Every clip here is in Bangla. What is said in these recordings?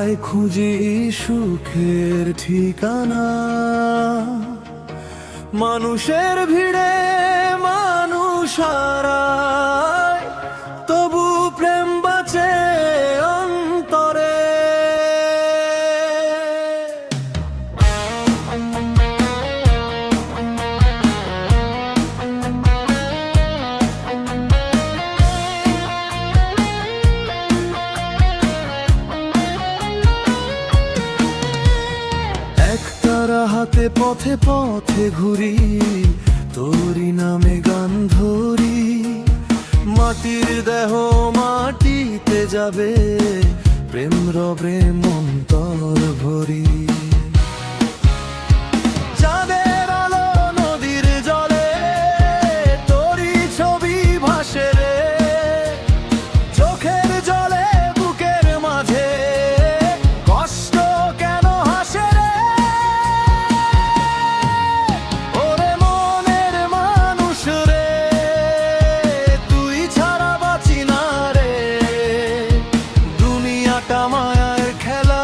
কোথায় খুঁজি সুখের ঠিকানা? মানুষের ভিড়ে মানুষ হারায়, তবু প্রেম বাঁচে অন্তরে। একতারা হাতে পথে পথে ঘুরি, তোরি নামে গান ধরি। মাটির দেহ মাটিতে যাবে, প্রেম রবে মন্তর ভরি। চাঁদের আলো নদীর জলে, তোরি ছবি ভাসে রে। চোখের জলে বুকের মাঝে, কষ্ট কেন হাসে রে? ওরে মনের মানুষ রে, তুই ছাড়া বাঁচি না রে। দুনিয়াটা মায়ার খেলা,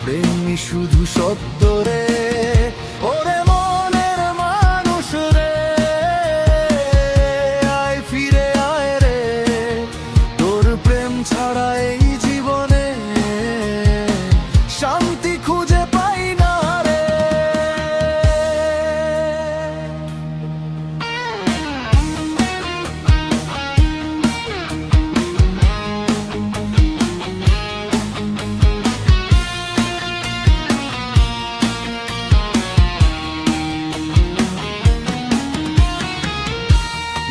প্রেমই শুধু সত্য রে। ওরে মনের মানুষ রে, আয় ফিরে আয় রে। তোর প্রেম ছাড়া এই জীবনে শান্তি খুঁজে পাই না রে।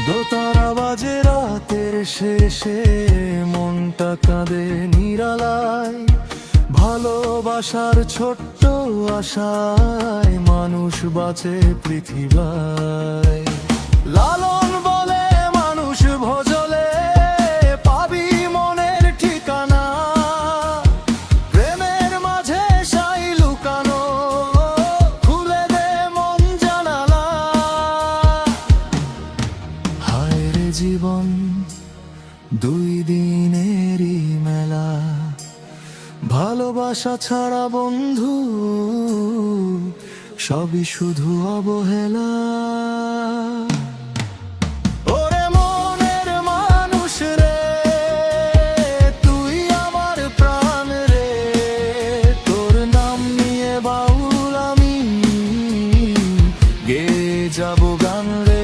দোতারা বাজে রাতের শেষে, মনটা কাঁদে নিরালায়। ভালোবাসার ছোট্ট আশায় মানুষ বাঁচে পৃথিবীয়। লালন বলে মানুষ ভজলে, পাবি মনের ঠিকানা। প্রেমের মাঝে সাই লুকানো, খুলে দে মন জানালা। হায় রে জীবন, দুই দিনেরই মেলা। ভালোবাসা ছাড়া বন্ধু সবই শুধু অবহেলা। ওরে মনের মানুষ রে, তুই আমার প্রাণ রে। তোর নাম নিয়ে বাউল আমি গেয়ে যাব গান রে।